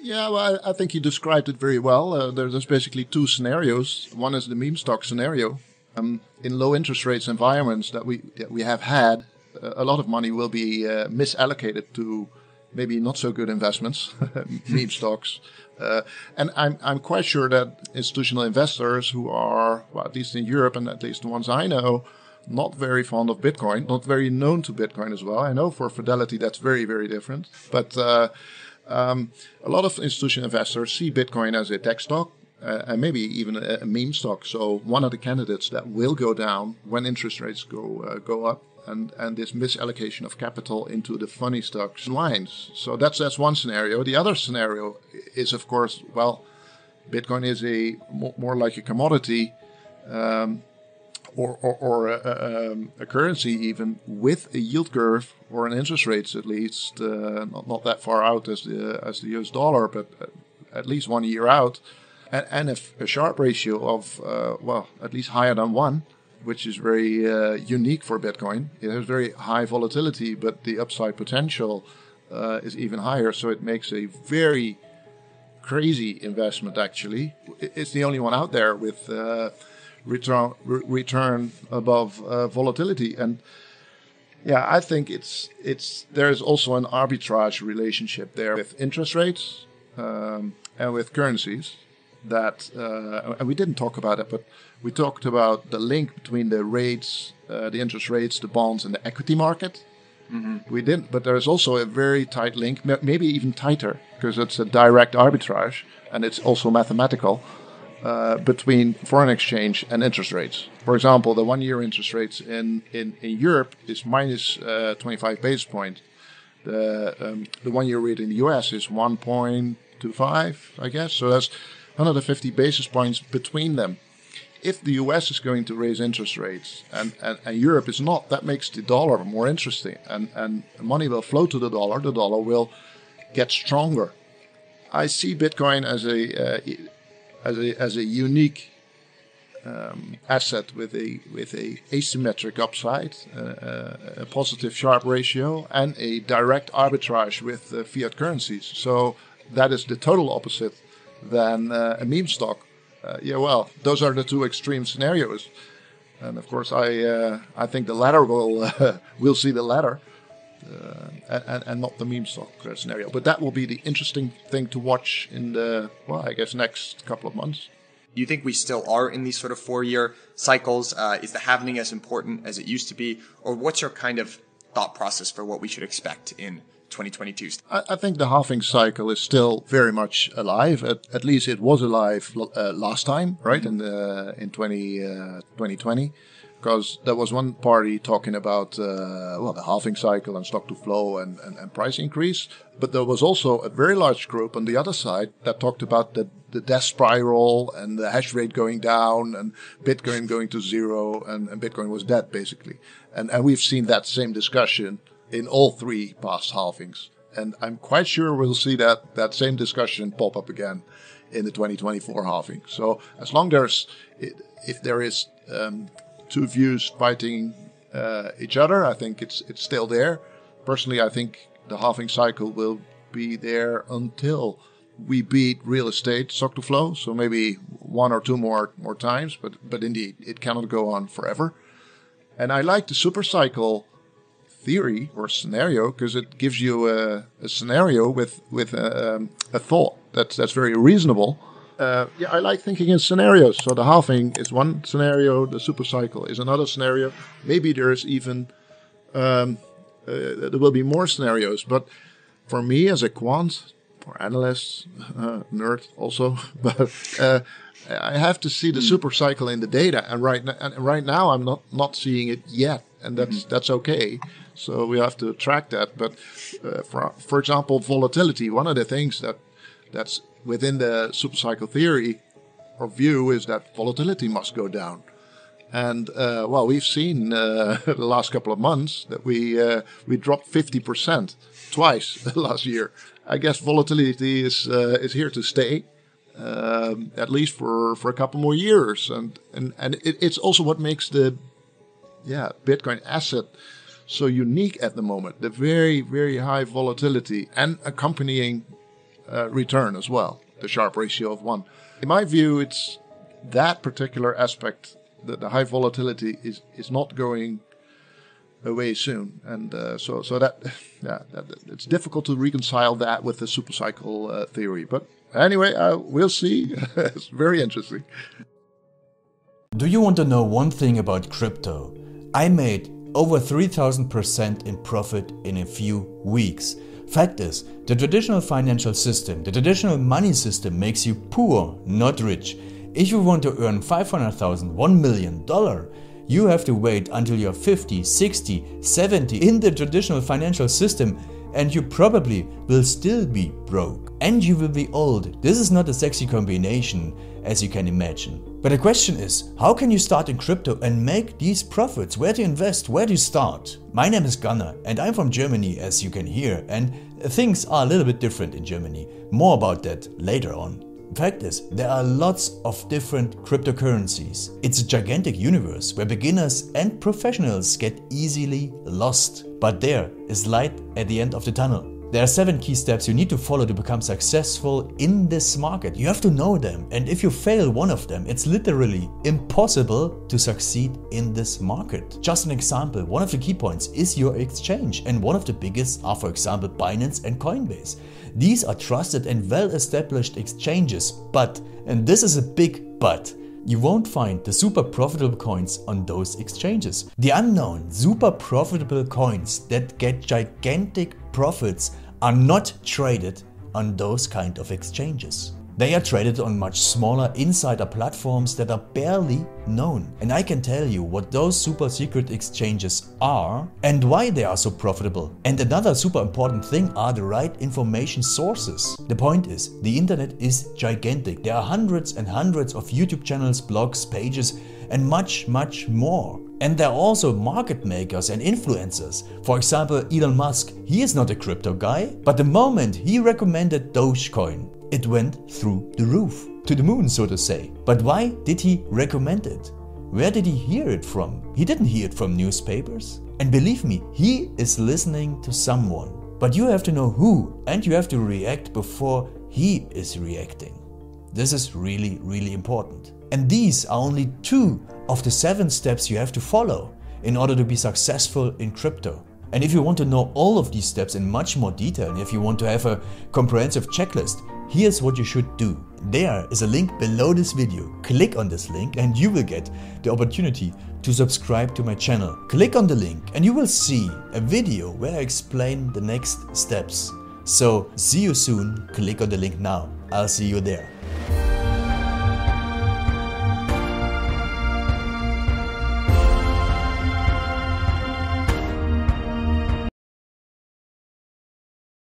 Yeah, well, I think you described it very well. There's basically two scenarios. One is the meme stock scenario. In low interest rates environments that we have had, a lot of money will be misallocated to maybe not so good investments, meme stocks. And I'm quite sure that institutional investors who are, well, at least in Europe and at least the ones I know, not very fond of Bitcoin, not very known to Bitcoin as well. I know for Fidelity that's very, very different. But a lot of institutional investors see Bitcoin as a tech stock and maybe even a meme stock. So one of the candidates that will go down when interest rates go up, and this misallocation of capital into the funny stocks lines. So that's one scenario. The other scenario is, of course, well, Bitcoin is more like a commodity. Or a currency even with a yield curve or an interest rates at least not that far out as the US dollar, but at least 1 year out, and a Sharpe ratio of at least higher than 1, which is very unique for Bitcoin. It has very high volatility, but the upside potential is even higher. So it makes a very crazy investment. Actually, it's the only one out there with return above volatility. And yeah, I think there's also an arbitrage relationship there with interest rates and with currencies that and we didn't talk about it, but we talked about the link between the rates, the interest rates, the bonds, and the equity market. Mm-hmm. We didn't, but there's also a very tight link, maybe even tighter, because it's a direct arbitrage and it's also mathematical. Between foreign exchange and interest rates. For example, the 1 year interest rates in Europe is minus 25 basis points. The 1 year rate in the US is 1.25, I guess. So that's 150 basis points between them. If the US is going to raise interest rates and Europe is not, that makes the dollar more interesting. And money will flow to the dollar will get stronger. I see Bitcoin as a unique asset with a asymmetric upside, a positive Sharpe ratio, and a direct arbitrage with fiat currencies. So that is the total opposite than a meme stock. Those are the two extreme scenarios, and of course I think the latter will see the latter. And not the meme stock scenario. But that will be the interesting thing to watch in the, next couple of months. Do you think we still are in these sort of 4-year cycles? Is the halving as important as it used to be? Or what's your kind of thought process for what we should expect in 2022? I think the halving cycle is still very much alive. At least it was alive last time, right? Mm-hmm. In 2020. Because there was one party talking about the halving cycle and stock to flow and price increase. But there was also a very large group on the other side that talked about the death spiral and the hash rate going down and Bitcoin going to zero and Bitcoin was dead, basically. And we've seen that same discussion in all three past halvings. And I'm quite sure we'll see that same discussion pop up again in the 2024 halving. So as long if there is two views fighting each other, I think it's still there. Personally, I think the halving cycle will be there until we beat real estate stock to flow. So maybe one or two more times, but indeed it cannot go on forever. And I like the super cycle theory or scenario because it gives you a scenario with a thought that's very reasonable. I like thinking in scenarios. So the halving is one scenario, the super cycle is another scenario. Maybe there's even there will be more scenarios. But for me as a quant or analyst, nerd also, but I have to see the super cycle in the data. And right now I'm not seeing it yet, and that's okay. So we have to track that. But for example, volatility. One of the things that's within the supercycle theory or view is that volatility must go down. And we've seen the last couple of months that we dropped 50% twice last year. I guess volatility is here to stay, at least for a couple more years. And it's also what makes the Bitcoin asset so unique at the moment. The very, very high volatility and accompanying return as well, the Sharpe ratio of 1. In my view, it's that particular aspect, the high volatility is not going away soon, and so that it's difficult to reconcile that with the supercycle theory. But anyway, we'll see. It's very interesting. Do you want to know one thing about crypto? I made over 3000% in profit in a few weeks. Fact is, the traditional financial system, the traditional money system makes you poor, not rich. If you want to earn $500,000, $1 million, you have to wait until you're 50, 60, 70 in the traditional financial system, and you probably will still be broke. And you will be old. This is not a sexy combination, as you can imagine. But the question is, how can you start in crypto and make these profits? Where to invest? Where to start? My name is Gunnar and I'm from Germany, as you can hear, and things are a little bit different in Germany. More about that later on. Fact is, there are lots of different cryptocurrencies. It's a gigantic universe where beginners and professionals get easily lost. But there is light at the end of the tunnel. There are 7 key steps you need to follow to become successful in this market. You have to know them, and if you fail one of them, it's literally impossible to succeed in this market. Just an example, one of the key points is your exchange, and one of the biggest are, for example, Binance and Coinbase. These are trusted and well-established exchanges, but, and this is a big but, you won't find the super profitable coins on those exchanges. The unknown super profitable coins that get gigantic profits are not traded on those kind of exchanges. They are traded on much smaller insider platforms that are barely known. And I can tell you what those super secret exchanges are and why they are so profitable. And another super important thing are the right information sources. The point is, the internet is gigantic. There are hundreds and hundreds of YouTube channels, blogs, pages, and much more. And there are also market makers and influencers. For example, Elon Musk, he is not a crypto guy, but the moment he recommended Dogecoin, it went through the roof, to the moon, so to say. But why did he recommend it? Where did he hear it from? He didn't hear it from newspapers. And believe me, he is listening to someone. But you have to know who, and you have to react before he is reacting. This is really important. And these are only 2 of the 7 steps you have to follow in order to be successful in crypto. And if you want to know all of these steps in much more detail, and if you want to have a comprehensive checklist, here's what you should do. There is a link below this video. Click on this link and you will get the opportunity to subscribe to my channel. Click on the link and you will see a video where I explain the next steps. So see you soon. Click on the link now. I'll see you there.